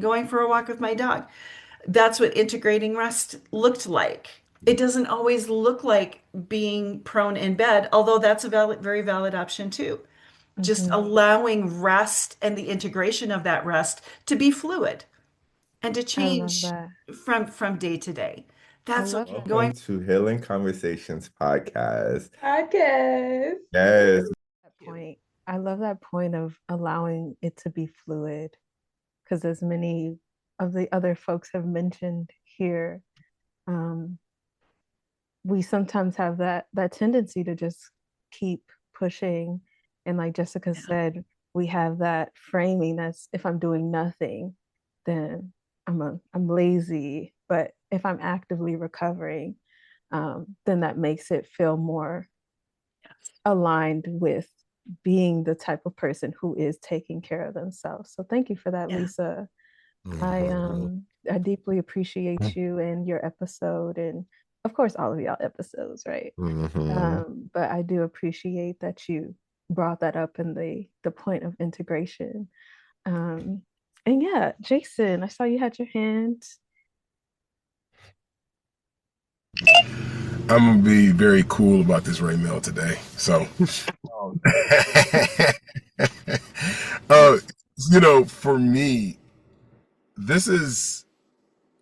going for a walk with my dog. That's what integrating rest looked like. It doesn't always look like being prone in bed, although that's a very valid option too. Just Hmm. allowing rest and the integration of that rest to be fluid and to I love change that. from day to day. I That's what love that. going Welcome to Healing Conversations podcast. podcast. Yes. That point. I love that point of allowing it to be fluid, because as many of the other folks have mentioned here, um, we sometimes have that tendency to just keep pushing. And like Jessica Yeah. said, we have that framing that's if I'm doing nothing, then I'm lazy. But if I'm actively recovering, then that makes it feel more Yes. aligned with being the type of person who is taking care of themselves. So thank you for that, Yeah. Lisa. I Mhm. um I deeply appreciate you and your episode, and of course all of y'all episodes, right? Mhm. But I do appreciate that you brought that up in the point of integration. Um and yeah, Jason, I saw you had your hand. I'm gonna be very cool about this Ray Mail today. So, um, uh, for me, this is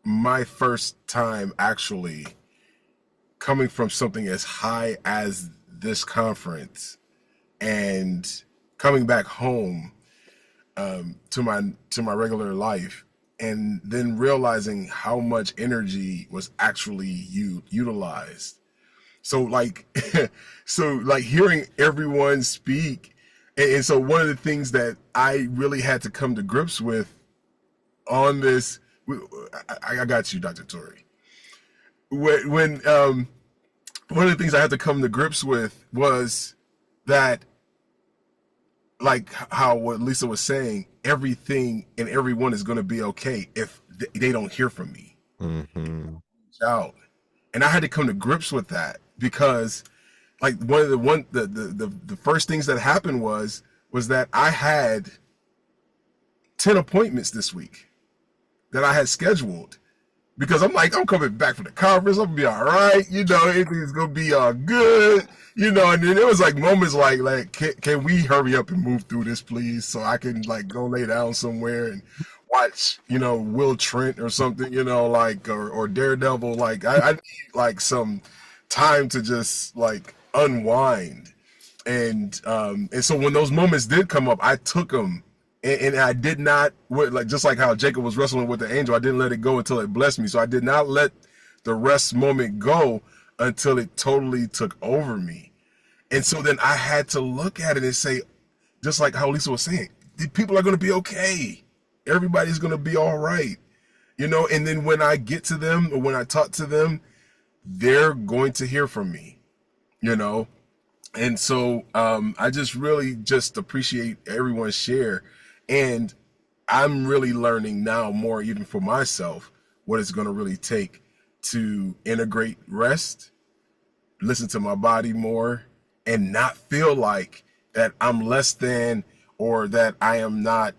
my first time actually coming from something as high as this conference and coming back home to my regular life, and then realizing how much energy was actually utilized. So like, so like hearing everyone speak, and so one of the things that I really had to come to grips with on this, I got you, Dr. Tori. When one of the things I had to come to grips with was that, like how what Lisa was saying, everything and everyone is going to be okay if they don't hear from me Mhm. out, and I had to come to grips with that because like one of the one the first things that happened was that I had 10 appointments this week that I had scheduled because I'm like, I'm coming back from the conference, I'm gonna be all right, everything's gonna be all good, and then it was like moments like can we hurry up and move through this please so I can like go lay down somewhere and watch Will Trent or something, like or Daredevil, like I need like some time to just like unwind. And so when those moments did come up, I took them, and I did not, like just like how Jacob was wrestling with the angel, I didn't let it go until it blessed me. So I did not let the rest moment go until it totally took over me. And so then I had to look at it and say, just like how Lisa was saying, the people are going to be okay. Everybody's going to be all right, And then when I get to them or when I talk to them, they're going to hear from me, you know and so I just really just appreciate everyone's share, and I'm really learning now more even for myself what it's going to really take to integrate rest, listen to my body more, and not feel like that I'm less than or that I am not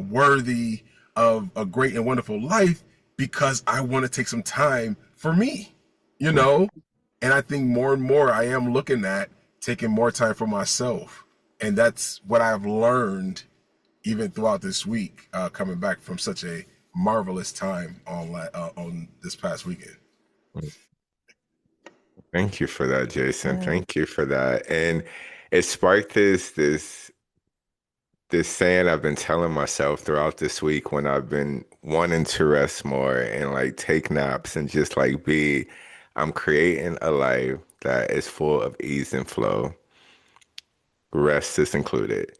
worthy of a great and wonderful life because I want to take some time for me, you know? And I think more and more I am looking at taking more time for myself. And that's what I've learned even throughout this week, coming back from such a marvelous time on this past weekend. Thank you for that, Jason. Yeah. Thank you for that. And it sparked this saying I've been telling myself throughout this week when I've been wanting to rest more and like take naps and just like I'm creating a life that is full of ease and flow. Rest is included.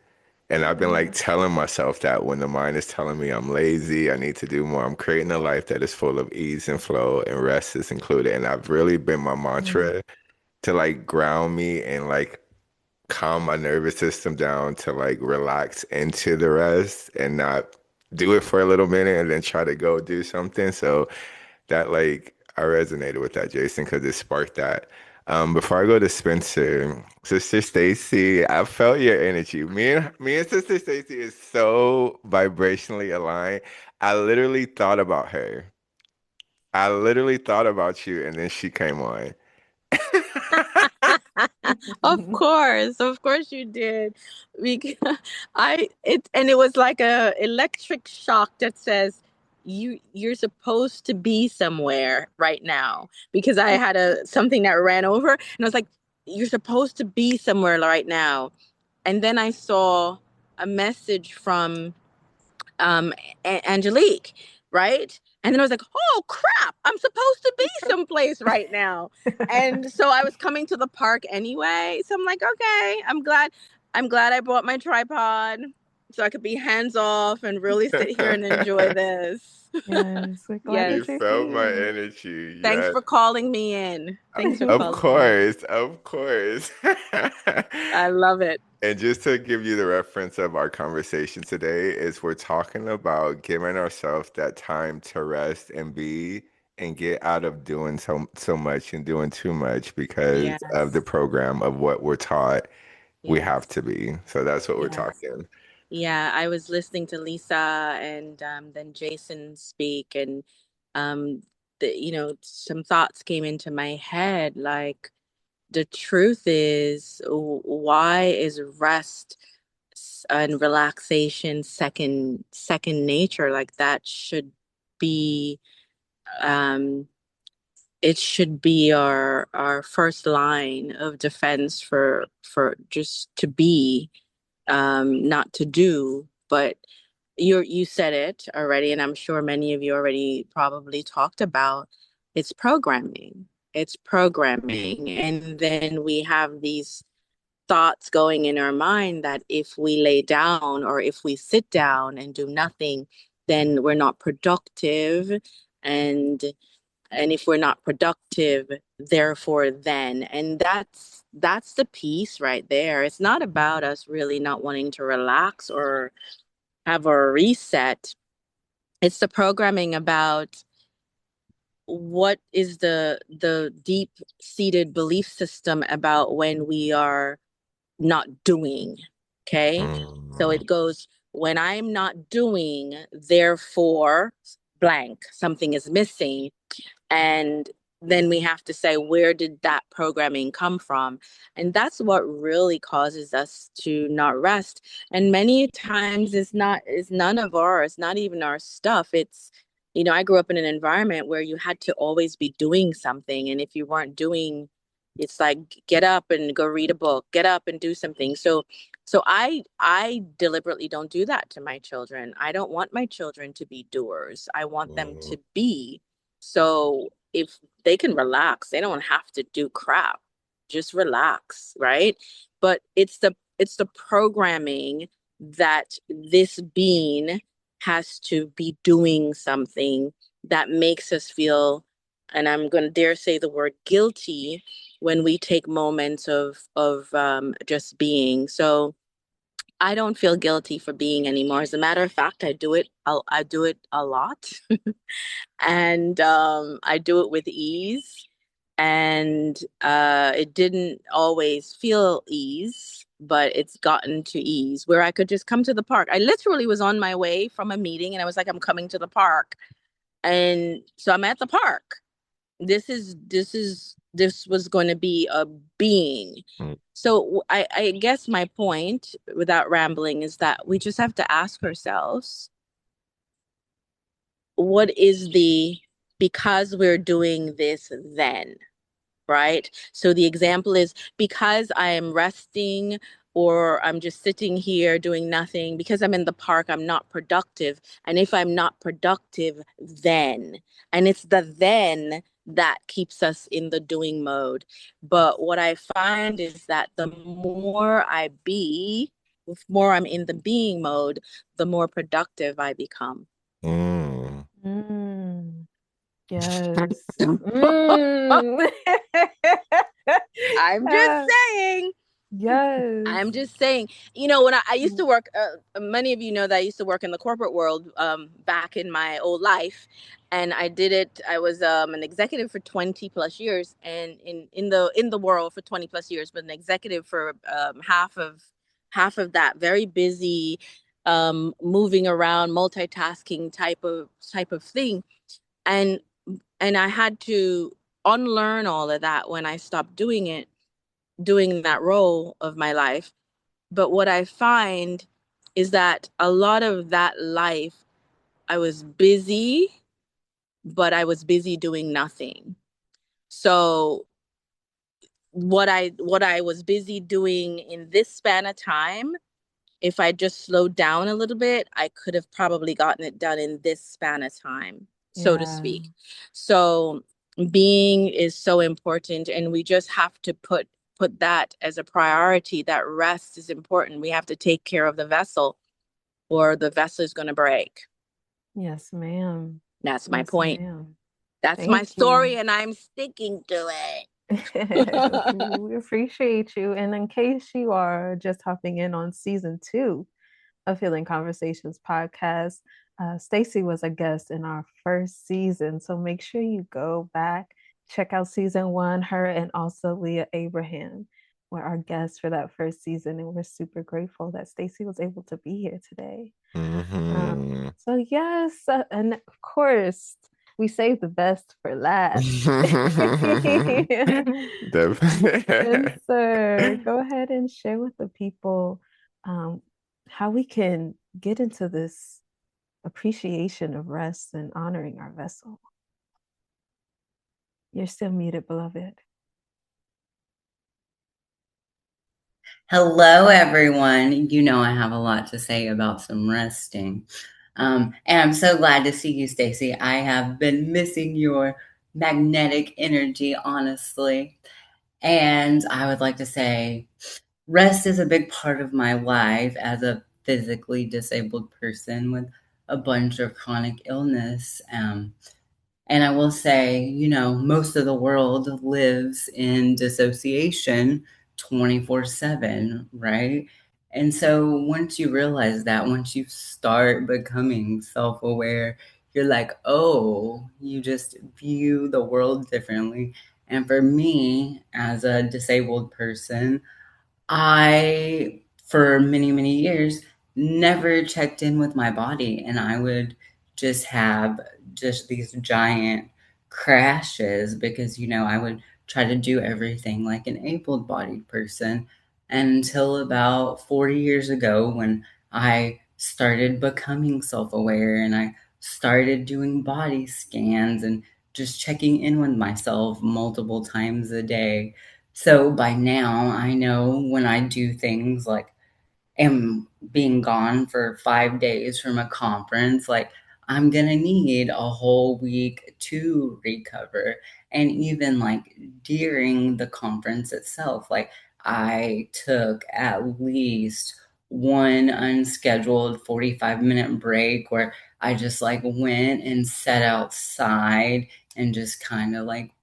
And I've been like Yeah. telling myself that when the mind is telling me I'm lazy, I need to do more. I'm creating a life that is full of ease and flow and rest is included. And I've really been my Mm. mantra to like ground me and like calm my nervous system down to like relax into the rest and not do it for a little minute and then try to go do something. So that like I resonated with that, Jason, because it sparked that. Before I go to Spencer, Sister Stacy, I felt your energy. Me and Sister Stacy is so vibrationally aligned. I literally thought about her. I literally thought about you, and then she came on. Of course you did. Because it was like a electric shock that says you're supposed to be somewhere right now. Because I had something that ran over, and I was like, you're supposed to be somewhere right now. And then I saw a message from um Angelique, right? And then I was like, oh crap, I'm supposed to be someplace right now. And so I was coming to the park anyway. So I'm like, okay, I'm glad I brought my tripod so I could be hands off and really sit here and enjoy this. Yes, we're glad You Yes. that you're felt my here. energy. Thanks Yes. for calling me in. Thanks for Of calling me in. course, of course. I love it. And just to give you the reference of our conversation today is we're talking about giving ourselves that time to rest and be and get out of doing so much and doing too much because of the Yes. program of what we're taught we have Yes. to be. So that's what we're Yes. talking. Yeah, I was listening to Lisa and then Jason speak, and um, some thoughts came into my head. Like, the truth is, why is rest and relaxation second nature? Like, that should be um, it should be our first line of defense for just to be, not to do. But you said it already, and I'm sure many of you already probably talked about it's programming. It's programming. And then we have these thoughts going in our mind that if we lay down or if we sit down and do nothing, then we're not productive. And if we're not productive, therefore then. And that's the piece right there. It's not about us really not wanting to relax or have a reset. It's the programming about what is the deep seated belief system about when we are not doing. Okay. So Mm. it goes, when I'm not doing, therefore blank, something is missing. And then we have to say, where did that programming come from? And that's what really causes us to not rest. And many times is none of ours, not even our stuff. It's, I grew up in an environment where you had to always be doing something. And if you weren't doing, it's like, get up and go read a book, get up and do something. So I deliberately don't do that to my children. I don't want my children to be doers. I want them Mm. to be. So if they can relax, they don't have to do crap. Just relax, right? But it's the programming that this being has to be doing something that makes us feel, and I'm going to dare say the word guilty, when we take moments of just being. So I don't feel guilty for being anymore. As a matter of fact, I do it a lot. And I do it with ease. And it didn't always feel ease, but it's gotten to ease where I could just come to the park. I literally was on my way from a meeting, and I was like, I'm coming to the park. And so I'm at the park. This was going to be a being. Mm. So I guess my point, without rambling, is that we just have to ask ourselves, what is the, because we're doing this then, right? So the example is, because I am resting or I'm just sitting here doing nothing, because I'm in the park, I'm not productive. And if I'm not productive, then, and it's the then that keeps us in the doing mode. But what I find is that the more I'm in the being mode, the more productive I become. Mm. Mm, yes. Mm. I'm just saying. Yes. I'm just saying, when I used to work, many of you know that I used to work in the corporate world back in my old life. And I did it. I was an executive for 20 plus years, and in the world for 20 plus years, but an executive for half of that. Very busy, moving around, multitasking type of thing. And and I had to unlearn all of that when I stopped doing that role of my life. But what I find is that a lot of that life, I was busy, but I was busy doing nothing. So what I was busy doing in this span of time, if I just slowed down a little bit, I could have probably gotten it done in this span of time, so to Yeah. speak. So being is so important, and we just have to put that as a priority, that rest is important. We have to take care of the vessel, or the vessel is going to break. Yes, ma'am. That's my Yes, point. ma'am. That's my Thank you. story, and I'm sticking to it. We appreciate you. And in case you are just hopping in on season 2 of Healing Conversations podcast, Stacy was a guest in our first season. So make sure you go back, check out season 1. Her and also Leah Abraham were our guests for that first season. And we're super grateful that Stacy was able to be here today. Mm-hmm. So yes, and of course, we save the best for last. Definitely. Spencer, go ahead and share with the people um, how we can get into this appreciation of rest and honoring our vessel. You're still muted, beloved. Hello, everyone. You know I have a lot to say about some resting. And I'm so glad to see you, Stacy. I have been missing your magnetic energy, honestly. And I would like to say rest is a big part of my life as a physically disabled person with a bunch of chronic illness. And I will say, most of the world lives in dissociation 24/7, right? And so once you realize that, once you start becoming self aware, you're like, oh, you just view the world differently. And for me, as a disabled person, I, for many, many years, never checked in with my body, and I would just have just these giant crashes because, I would try to do everything like an able-bodied person until about 40 years ago when I started becoming self-aware and I started doing body scans and just checking in with myself multiple times a day. So by now, I know when I do things like am being gone for 5 days from a conference, like I'm gonna need a whole week to recover. And even like during the conference itself, like I took at least one unscheduled 45-minute break where I just like went and sat outside and just kind of like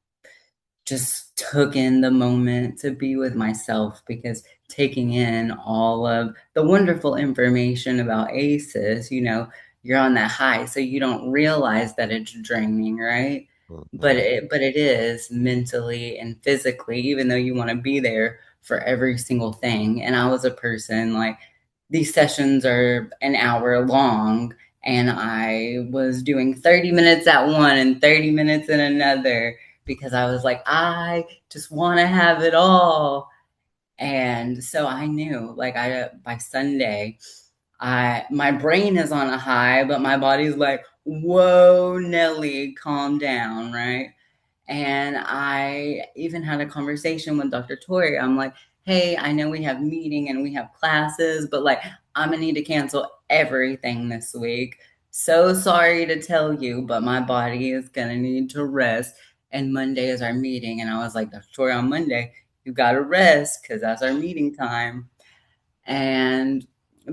just took in the moment to be with myself because taking in all of the wonderful information about ACEs, you're on that high, so you don't realize that it's draining, right? But Mhm. it is mentally and physically, even though you want to be there for every single thing. And I was a person like these sessions are an hour long, and I was doing 30 minutes at one and 30 minutes in another because I was like, I just want to have it all. And so I knew, like, by Sunday, my brain is on a high, but my body's like, whoa, Nelly, calm down, right? And I even had a conversation with Dr. Tori. I'm like, hey, I know we have meeting and we have classes, but like, I'm gonna need to cancel everything this week. So sorry to tell you, but my body is gonna need to rest. And Monday is our meeting. And I was like, Dr. Tori, on Monday, you gotta rest because that's our meeting time. And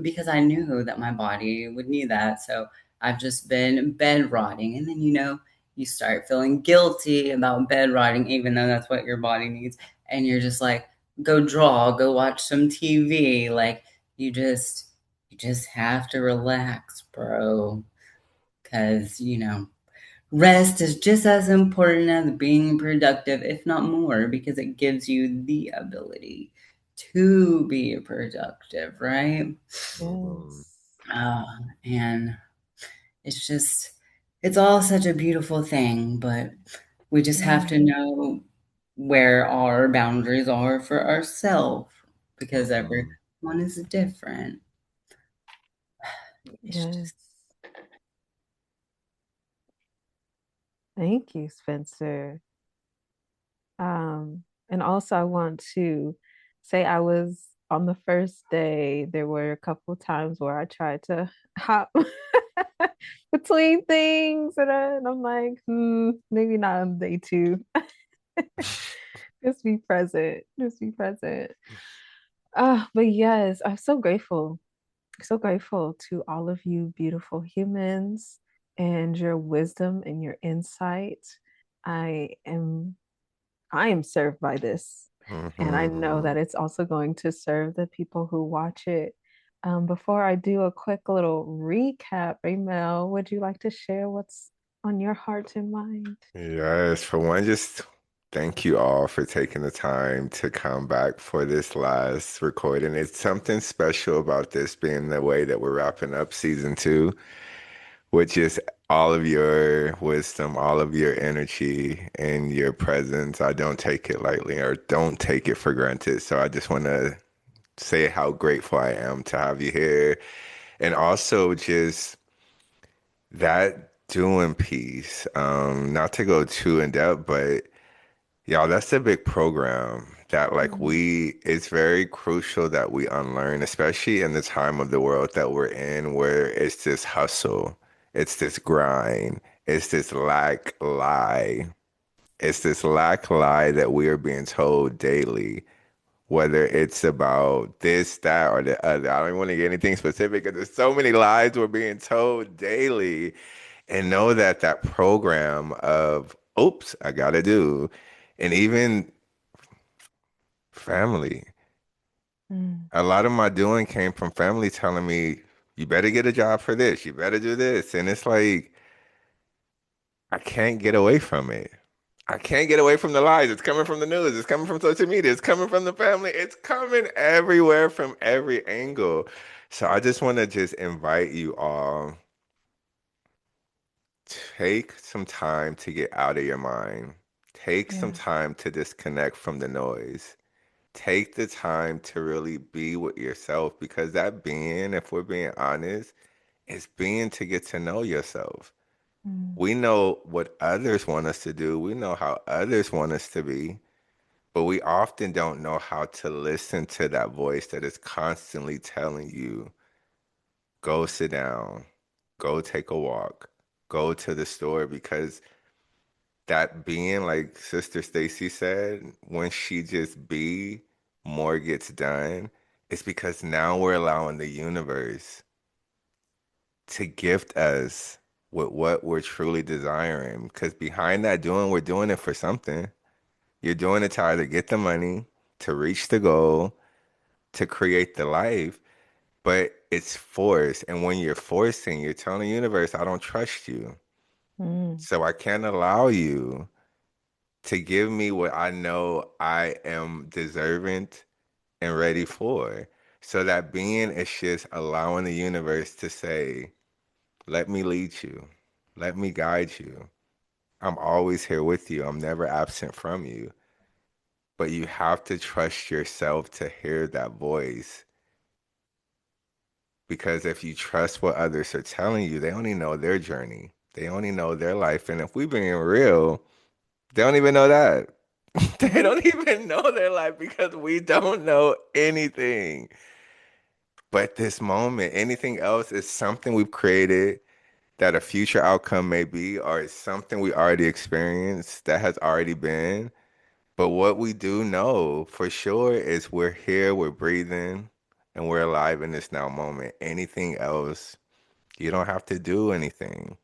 because I knew that my body would need that. So I've just been bed rotting. And then, you start feeling guilty about bed rotting, even though that's what your body needs. And you're just like, go draw, go watch some TV. Like you just have to relax, bro. Cause rest is just as important as being productive, if not more, because it gives you the ability to be productive, right? Mhm. Yes. And it's just, it's all such a beautiful thing, but we just have to Mm, know where our boundaries are for ourselves because Mhm. everyone is different. It's yes. just, Thank you, Spencer. And also I want to say I was on the first day, there were a couple times where I tried to hop between things and I'm like, maybe not on day two. Just be present. Just be present. But yes, I'm so grateful to all of you beautiful humans and your wisdom and your insight. I am I am served by this. And I know Mhm. that it's also going to serve the people who watch it. Before I do a quick little recap, Mel, would you like to share what's on your heart and mind? Yes, for one, just thank you all for taking the time to come back for this last recording. It's something special about this being the way that we're wrapping up season 2, which is all of your wisdom, all of your energy, and your presence. I don't take it lightly or don't take it for granted. So I just want to say how grateful I am to have you here. And also just that doing piece, not to go too in depth, but y'all, that's a big program that Mm, it's very crucial that we unlearn, especially in the time of the world that we're in where it's this hustle, it's this grind, it's this lack lie that we are being told daily, whether it's about this, that, or the other. I don't want to get anything specific because there's so many lies we're being told daily. And know that that program of, oops, I gotta do, and even family. mm, A lot of my doing came from family telling me, you better get a job for this, you better do this. And it's like, I can't get away from it. I can't get away from the lies. It's coming from the news, it's coming from social media, it's coming from the family, it's coming everywhere from every angle. So I just want to just invite you all, take some time to get out of your mind. Take some yeah. time to disconnect from the noise. Take the time to really be with yourself because that being, if we're being honest, is being to get to know yourself. Mm, We know what others want us to do, we know how others want us to be, but we often don't know how to listen to that voice that is constantly telling you, go sit down, go take a walk, go to the store, because that being, like Sister Stacy said, when she just be, more gets done. It's because now we're allowing the universe to gift us with what we're truly desiring. Because behind that doing, we're doing it for something. You're doing it to either get the money, to reach the goal, to create the life, but it's forced. And when you're forcing, you're telling the universe, I don't trust you. mm, So I can't allow you to give me what I know I am deserving and ready for. So that being is just allowing the universe to say, let me lead you, let me guide you. I'm always here with you, I'm never absent from you. But you have to trust yourself to hear that voice. Because if you trust what others are telling you, they only know their journey, they only know their life. And if we're being real, they don't even know that. They don't even know their life because we don't know anything. But this moment, anything else is something we've created that a future outcome may be, or it's something we already experienced that has already been. But what we do know for sure is we're here, we're breathing, and we're alive in this now moment. Anything else, you don't have to do anything.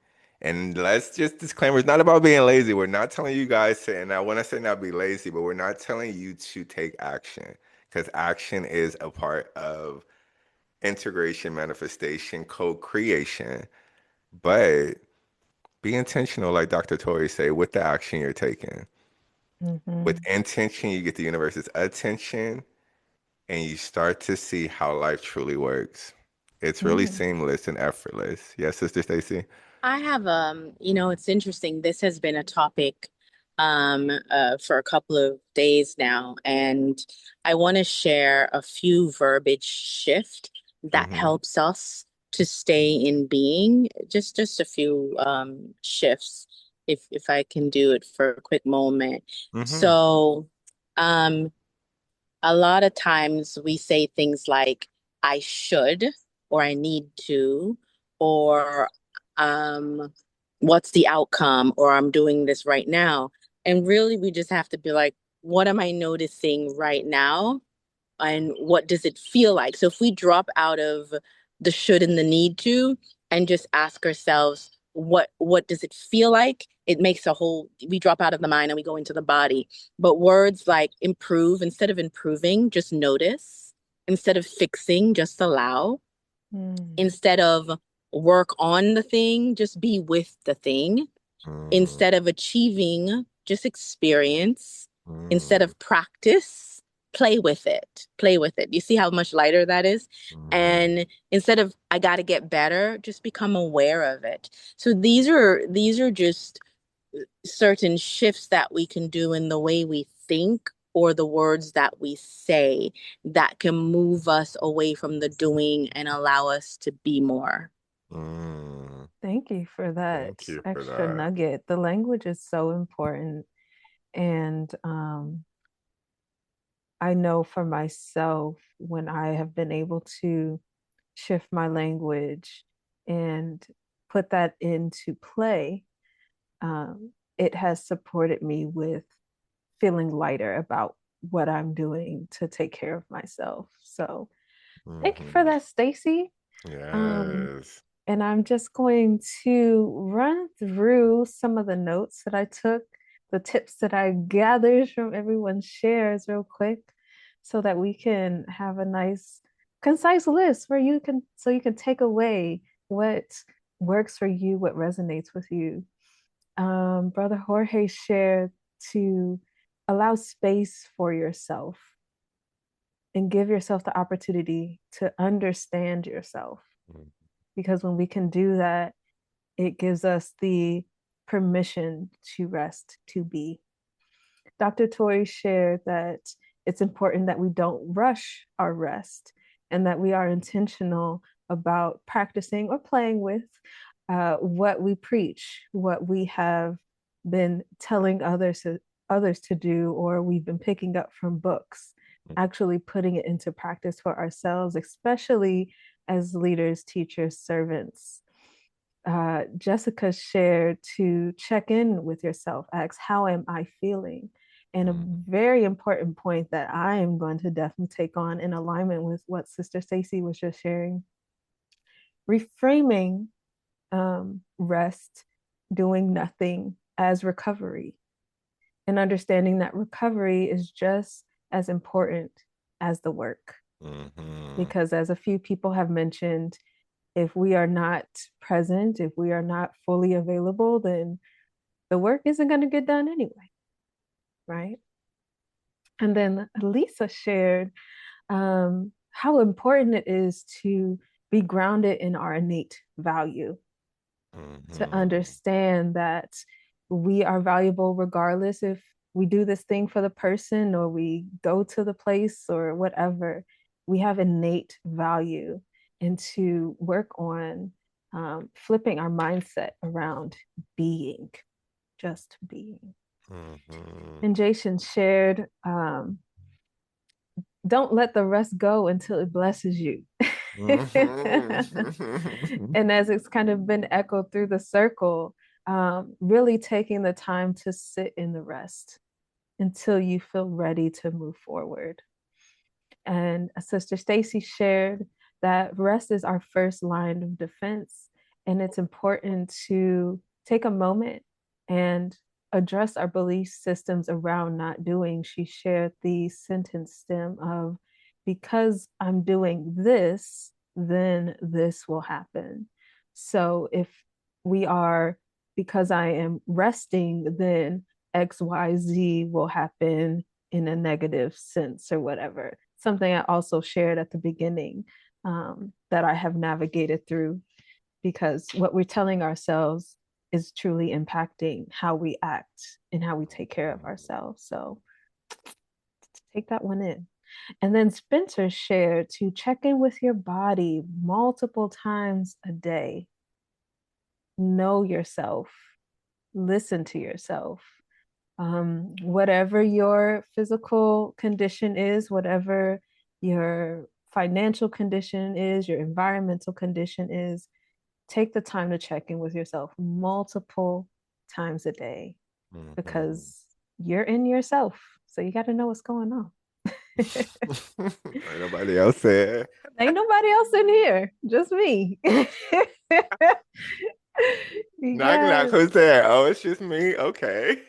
And let's just disclaimer, it's not about being lazy. We're not telling you guys to, and I want to say not be lazy, but we're not telling you to take action. because action is a part of integration, manifestation, co-creation. But be intentional, like Dr. Tori say, with the action you're taking. With Mhm. intention, you get the universe's attention and you start to see how life truly works. It's really Mm. seamless and effortless. Yes, Sister Stacy? I have it's interesting. This has been a topic for a couple of days now, and I want to share a few verbiage shift that Mm-hmm. helps us to stay in being. Just a few shifts, if I can do it for a quick moment. Mm-hmm. So, um a lot of times we say things like I should, or I need to, or um what's the outcome, or I'm doing this right now. And really we just have to be like, what am I noticing right now? And what does it feel like? So if we drop out of the should and the need to and just ask ourselves, what does it feel like? It makes a whole, we drop out of the mind and we go into the body. But words like improve, instead of improving, just notice. Instead of fixing, just allow. Mm. Instead of work on the thing, just be with the thing. Mm-hmm. Instead of achieving, just experience. Instead Mm-hmm. of practice, play with it. Play with it. You see how much lighter that is? And instead of I got to get better, just become aware of it. So these are just certain shifts that we can do in the way we think or the words that we say that can move us away from the doing and allow us to be more. Mm-hmm. Thank you for that Thank you for extra that. nugget. The language is so important. And I know for myself, when I have been able to shift my language and put that into play, it has supported me with feeling lighter about what I'm doing to take care of myself. So thank you for Mm-hmm. that, Stacy. Um, Yes. and I'm just going to run through some of the notes that I took, the tips that I gathered from everyone's shares real quick, so that we can have a nice, concise list where you can take away what works for you, what resonates with you. Brother Jorge shared to allow space for yourself and give yourself the opportunity to understand yourself. Because when we can do that, it gives us the permission to rest, to be. Dr. Tori shared that it's important that we don't rush our rest and that we are intentional about practicing or playing with what we preach, what we have been telling others to do, or we've been picking up from books, actually putting it into practice for ourselves, especially as leaders, teachers, servants. Jessica shared to check in with yourself, ask, how am I feeling? And a very important point that I am going to definitely take on in alignment with what Sister Stacy was just sharing, reframing rest, doing nothing as recovery, and understanding that recovery is just as important as the work. Mm-hmm. Because as a few people have mentioned, if we are not present, if we are not fully available, then the work isn't going to get done anyway, right? And then Lisa shared how important it is to be grounded in our innate value, to Mm-hmm. understand that we are valuable regardless if we do this thing for the person or we go to the place or whatever. We have innate value, and to work on flipping our mindset around being, just being. Mm-hmm. And Jason shared, don't let the rest go until it blesses you. Mm-hmm. And as it's kind of been echoed through the circle, really taking the time to sit in the rest until you feel ready to move forward. And Sister Stacy shared that rest is our first line of defense, and it's important to take a moment and address our belief systems around not doing. She shared the sentence stem of because I'm doing this, then this will happen. So if we are, because I am resting, then XYZ will happen in a negative sense or whatever. Something I also shared at the beginning, that I have navigated through, because what we're telling ourselves is truly impacting how we act and how we take care of ourselves. So take that one in. And then Spencer shared to check in with your body multiple times a day. Know yourself, listen to yourself. Whatever your physical condition is, whatever your financial condition is, your environmental condition is, take the time to check in with yourself multiple times a day, because you're in yourself. So you got to know what's going on. Ain't nobody else there. Ain't nobody else in here, just me. Knock, knock, Yes, who's there? Oh, it's just me. Okay.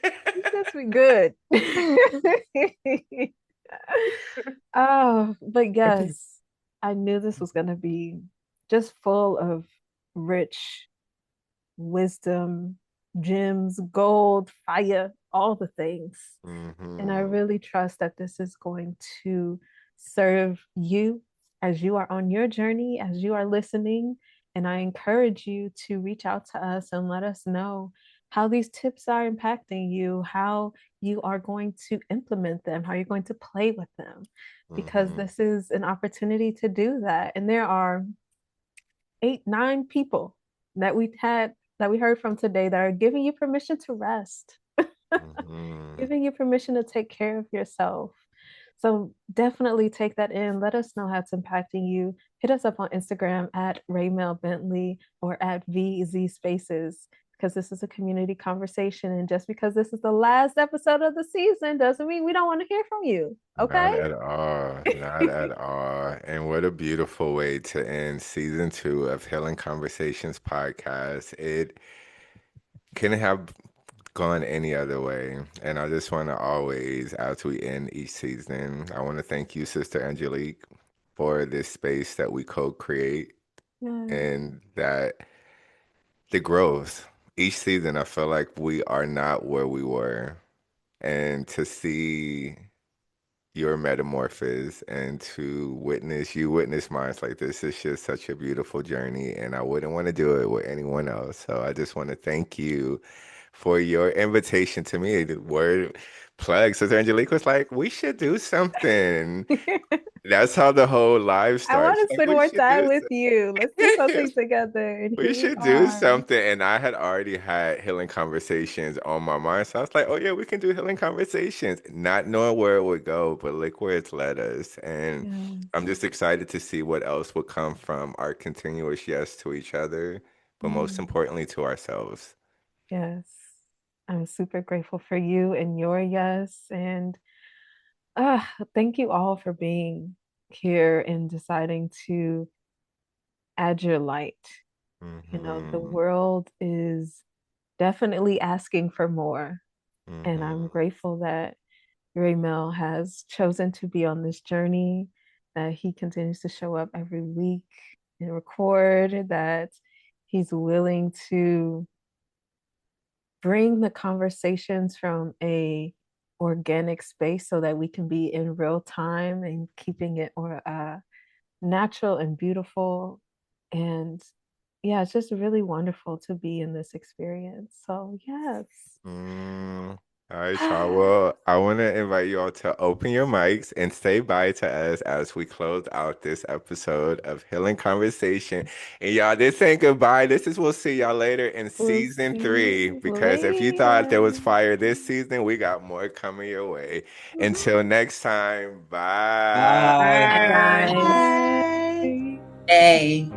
just be good. Oh, but yes, I knew this was going to be just full of rich wisdom, gems, gold, fire, all the things. And I really trust that this is going to serve you as you are on your journey, as you are listening. And I encourage you to reach out to us and let us know how these tips are impacting you, how you are going to implement them, how you're going to play with them, because this is an opportunity to do that. And there are 8, 9 people that we heard from today that are giving you permission to rest, giving you permission to take care of yourself. So definitely take that in. Let us know how it's impacting you. Hit us up on Instagram at Raymel Bentley or at VZ Spaces, because this is a community conversation. And just because this is the last episode of the season doesn't mean we don't want to hear from you. Okay? Not at all. Not at all. And what a beautiful way to end season 2 of Healing Conversations podcast. It couldn't have gone any other way. And I just want to always, as we end each season, I want to thank you, Sister Angelique, for this space that we co-create and that the growth. Each season, I feel like we are not where we were. And to see your metamorphosis and to witness mine like this is just such a beautiful journey. And I wouldn't want to do it with anyone else. So I just want to thank you for your invitation to me. The word plug. Sister Angelique was like, we should do something. That's how the whole live I starts. want to Like, spend we more should time do with you. Let's do something together. And we here we should do are. something. And I had already had healing conversations on my mind. So I was like, oh, yeah, we can do healing conversations, not knowing where it would go, but look where it's led us. And I'm just excited to see what else will come from our continuous yes to each other, but most importantly, to ourselves. Yes. I'm super grateful for you and your yes. And thank you all for being here and deciding to add your light. You know, the world is definitely asking for more. And I'm grateful that Raymel has chosen to be on this journey, that he continues to show up every week and record, that he's willing to bring the conversations from a organic space so that we can be in real time and keeping it natural and beautiful. And yeah, it's just really wonderful to be in this experience. So yes. All right, y'all. Well, I want to invite you all to open your mics and say bye to us as we close out this episode of Healing Conversation. And y'all, this ain't goodbye. This is we'll see y'all later in season 3. Because if you thought there was fire this season, we got more coming your way. Until next time, bye. Bye, guys. Bye. Hey.